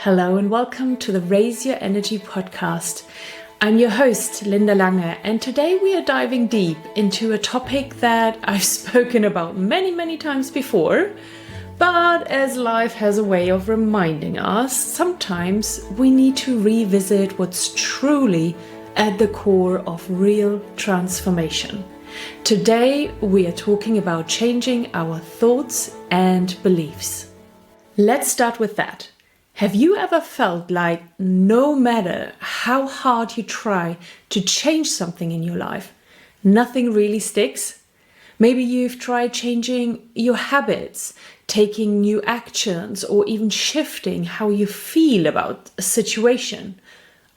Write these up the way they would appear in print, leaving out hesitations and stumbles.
Hello and welcome to the Raise Your Energy podcast. I'm your host, Linda Lange, and today we are diving deep into a topic that I've spoken about many times before, but as life has a way of reminding us, sometimes we need to revisit what's truly at the core of real transformation. Today we are talking about changing our thoughts and beliefs. Let's start with that. Have you ever felt like no matter how hard you try to change something in your life, nothing really sticks? Maybe you've tried changing your habits, taking new actions, or even shifting how you feel about a situation,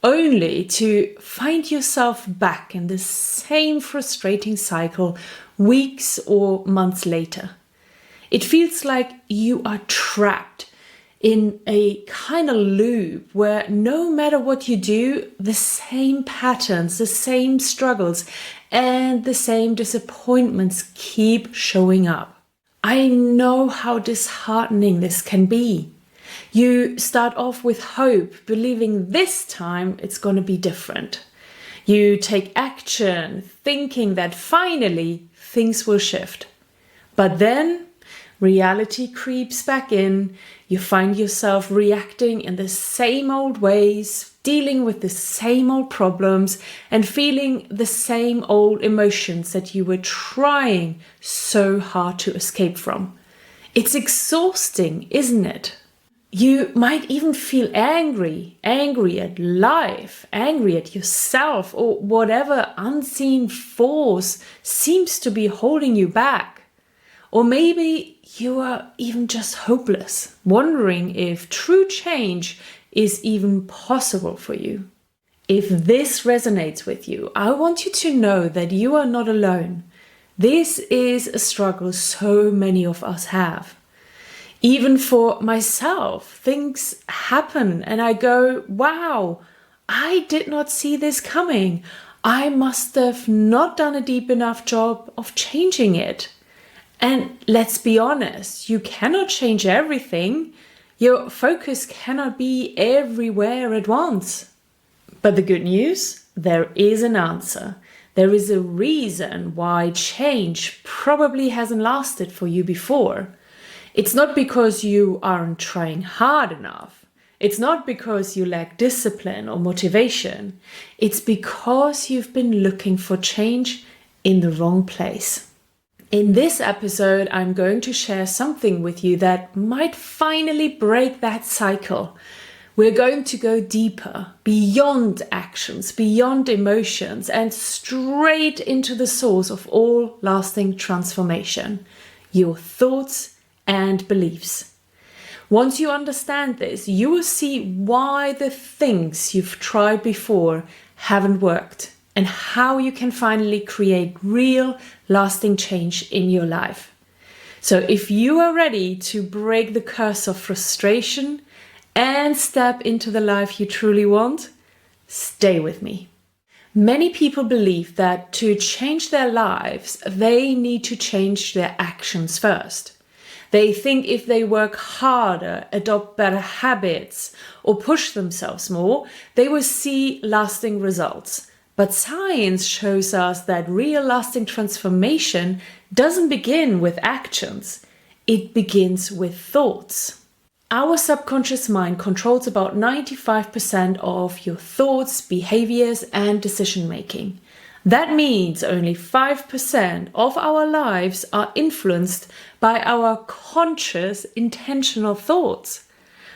only to find yourself back in the same frustrating cycle weeks or months later. It feels like you are trapped in a kind of loop where no matter what you do, the same patterns, the same struggles, and the same disappointments keep showing up. I know how disheartening this can be. You start off with hope, believing this time it's going to be different. You take action, thinking that finally things will shift. But then reality creeps back in. You find yourself reacting in the same old ways, dealing with the same old problems, and feeling the same old emotions that you were trying so hard to escape from. It's exhausting, isn't it? You might even feel angry at life, angry at yourself, or whatever unseen force seems to be holding you back. Or maybe you are even just hopeless, wondering if true change is even possible for you. If this resonates with you, I want you to know that you are not alone. This is a struggle so many of us have. Even for myself, things happen and I go, wow, I did not see this coming. I must have not done a deep enough job of changing it. And let's be honest, you cannot change everything. Your focus cannot be everywhere at once. But the good news, there is an answer. There is a reason why change probably hasn't lasted for you before. It's not because you aren't trying hard enough. It's not because you lack discipline or motivation. It's because you've been looking for change in the wrong place. In this episode, I'm going to share something with you that might finally break that cycle. We're going to go deeper, beyond actions, beyond emotions, and straight into the source of all lasting transformation, your thoughts and beliefs. Once you understand this, you will see why the things you've tried before haven't worked, and how you can finally create real, lasting change in your life. So if you are ready to break the curse of frustration and step into the life you truly want, stay with me. Many people believe that to change their lives, they need to change their actions first. They think if they work harder, adopt better habits, or push themselves more, they will see lasting results. But science shows us that real lasting transformation doesn't begin with actions. It begins with thoughts. Our subconscious mind controls about 95% of your thoughts, behaviors, and decision making. That means only 5% of our lives are influenced by our conscious, intentional thoughts.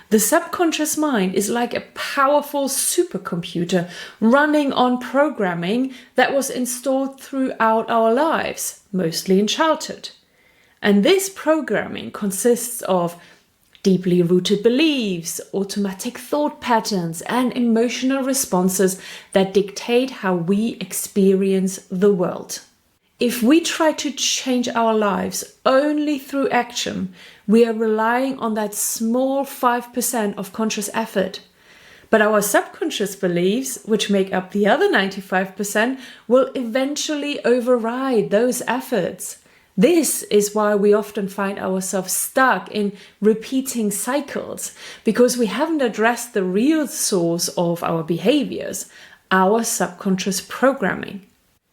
The subconscious mind is like a powerful supercomputer running on programming that was installed throughout our lives, mostly in childhood. And this programming consists of deeply rooted beliefs, automatic thought patterns, and emotional responses that dictate how we experience the world. If we try to change our lives only through action, we are relying on that small 5% of conscious effort. But our subconscious beliefs, which make up the other 95%, will eventually override those efforts. This is why we often find ourselves stuck in repeating cycles, because we haven't addressed the real source of our behaviors, our subconscious programming.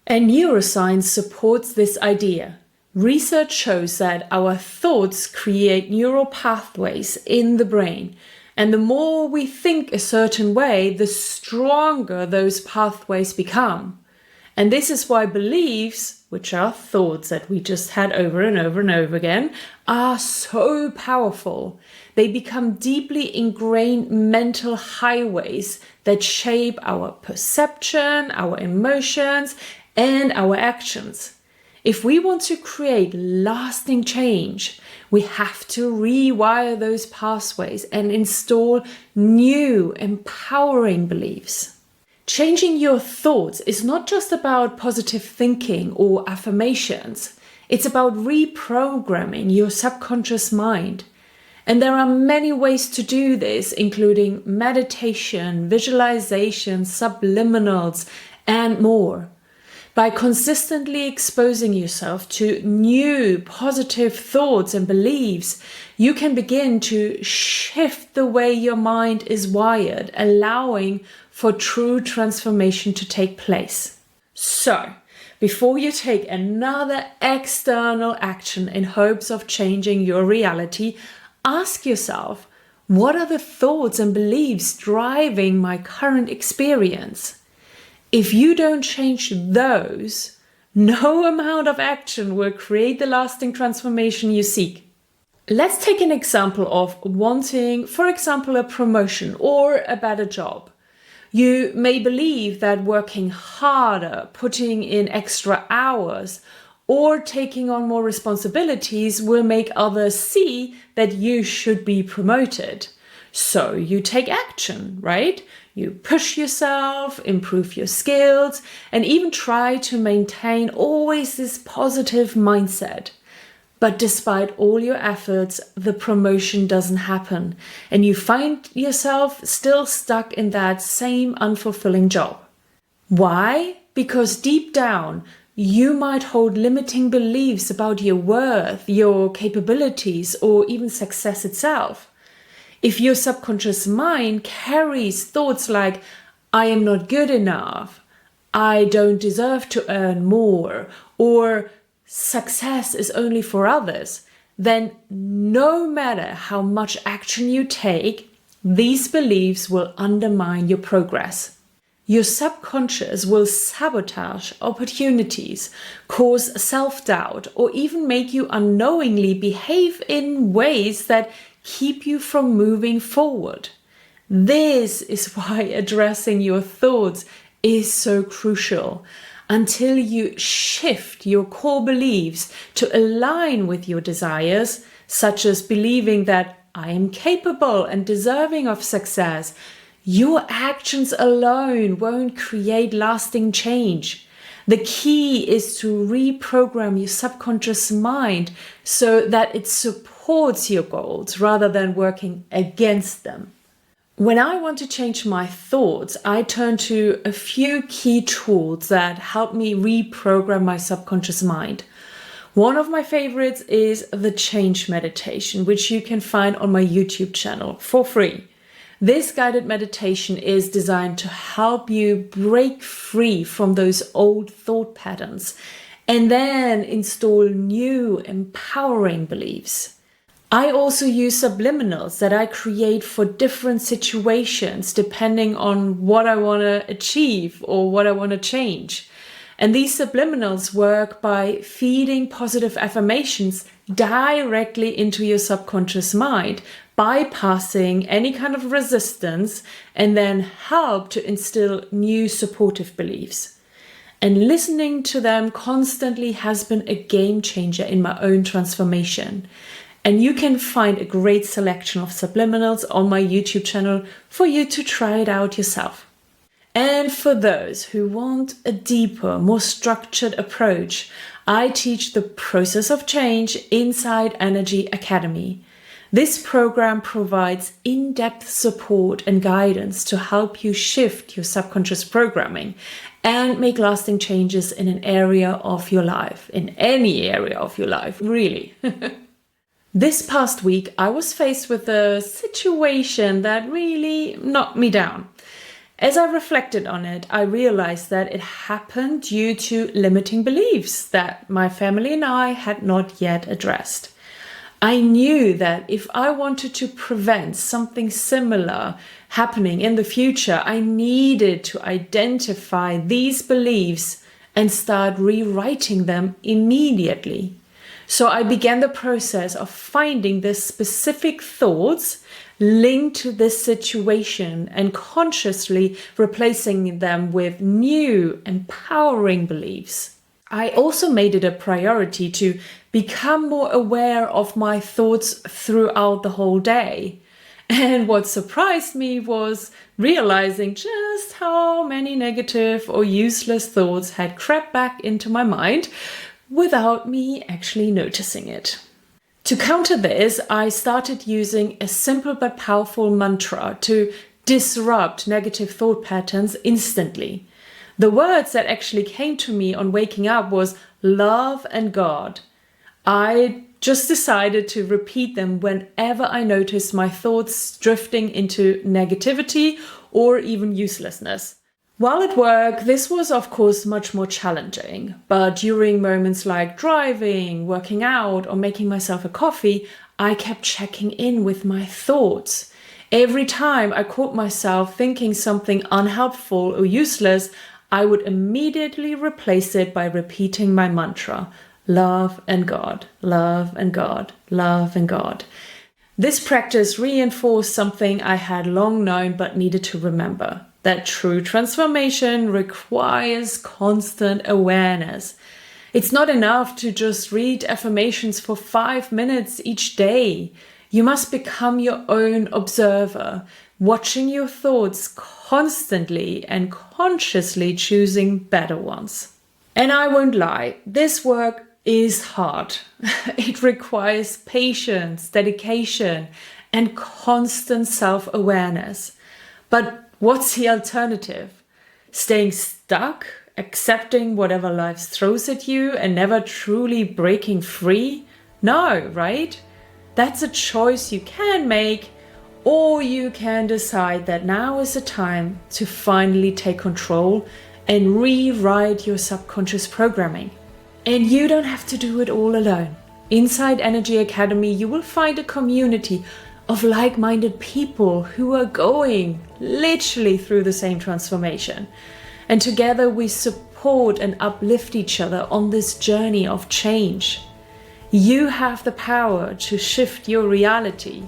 And neuroscience supports this idea. Research shows that our thoughts create neural pathways in the brain, and the more we think a certain way, the stronger those pathways become. And this is why beliefs, which are thoughts that we just had over and over and over again, are so powerful. They become deeply ingrained mental highways that shape our perception, our emotions, and our actions. If we want to create lasting change, we have to rewire those pathways and install new, empowering beliefs. Changing your thoughts is not just about positive thinking or affirmations. It's about reprogramming your subconscious mind. And there are many ways to do this, including meditation, visualization, subliminals, and more. By consistently exposing yourself to new positive thoughts and beliefs, you can begin to shift the way your mind is wired, allowing for true transformation to take place. So, before you take another external action in hopes of changing your reality, ask yourself, what are the thoughts and beliefs driving my current experience? If you don't change those, no amount of action will create the lasting transformation you seek. Let's take an example of wanting, for example, a promotion or a better job. You may believe that working harder, putting in extra hours, or taking on more responsibilities will make others see that you should be promoted. So you take action, right? You push yourself, improve your skills, and even try to maintain always this positive mindset. But despite all your efforts, the promotion doesn't happen, and you find yourself still stuck in that same unfulfilling job. Why? Because deep down, you might hold limiting beliefs about your worth, your capabilities, or even success itself. If your subconscious mind carries thoughts like, I am not good enough, I don't deserve to earn more, or success is only for others, then no matter how much action you take, these beliefs will undermine your progress. Your subconscious will sabotage opportunities, cause self-doubt, or even make you unknowingly behave in ways that keep you from moving forward. This is why addressing your thoughts is so crucial. Until you shift your core beliefs to align with your desires, such as believing that I am capable and deserving of success, your actions alone won't create lasting change. The key is to reprogram your subconscious mind so that it supports your goals rather than working against them. When I want to change my thoughts, I turn to a few key tools that help me reprogram my subconscious mind. One of my favorites is the Change Meditation, which you can find on my YouTube channel for free. This guided meditation is designed to help you break free from those old thought patterns and then install new empowering beliefs. I also use subliminals that I create for different situations depending on what I want to achieve or what I want to change. And these subliminals work by feeding positive affirmations directly into your subconscious mind, bypassing any kind of resistance, and then help to instill new supportive beliefs. And listening to them constantly has been a game changer in my own transformation. And you can find a great selection of subliminals on my YouTube channel for you to try it out yourself. And for those who want a deeper, more structured approach, I teach the process of change inside Energy Academy. This program provides in-depth support and guidance to help you shift your subconscious programming and make lasting changes in an area of your life, in any area of your life, really. This past week, I was faced with a situation that really knocked me down. As I reflected on it, I realized that it happened due to limiting beliefs that my family and I had not yet addressed. I knew that if I wanted to prevent something similar happening in the future, I needed to identify these beliefs and start rewriting them immediately. So I began the process of finding the specific thoughts linked to this situation and consciously replacing them with new, empowering beliefs. I also made it a priority to become more aware of my thoughts throughout the whole day. And what surprised me was realizing just how many negative or useless thoughts had crept back into my mind without me actually noticing it. To counter this, I started using a simple but powerful mantra to disrupt negative thought patterns instantly. The words that actually came to me on waking up was love and God. I just decided to repeat them whenever I noticed my thoughts drifting into negativity or even uselessness. While at work, this was of course much more challenging, but during moments like driving, working out, or making myself a coffee, I kept checking in with my thoughts. Every time I caught myself thinking something unhelpful or useless, I would immediately replace it by repeating my mantra, love and God, love and God, love and God. This practice reinforced something I had long known but needed to remember, that true transformation requires constant awareness. It's not enough to just read affirmations for 5 minutes each day. You must become your own observer, watching your thoughts constantly and consciously choosing better ones. And I won't lie, this work is hard. It requires patience, dedication, and constant self-awareness. But what's the alternative? Staying stuck, accepting whatever life throws at you, and never truly breaking free? No, right? That's a choice you can make, or you can decide that now is the time to finally take control and rewrite your subconscious programming. And you don't have to do it all alone. Inside Energy Academy, you will find a community of like-minded people who are going literally through the same transformation. And together we support and uplift each other on this journey of change. You have the power to shift your reality.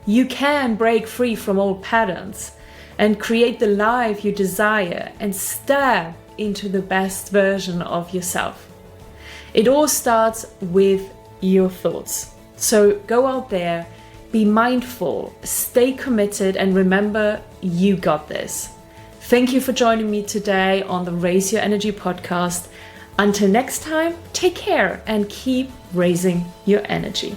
You can break free from old patterns and create the life you desire and step into the best version of yourself. It all starts with your thoughts. So go out there, be mindful, stay committed, and remember, you got this. Thank you for joining me today on the Raise Your Energy podcast. Until next time, take care and keep raising your energy.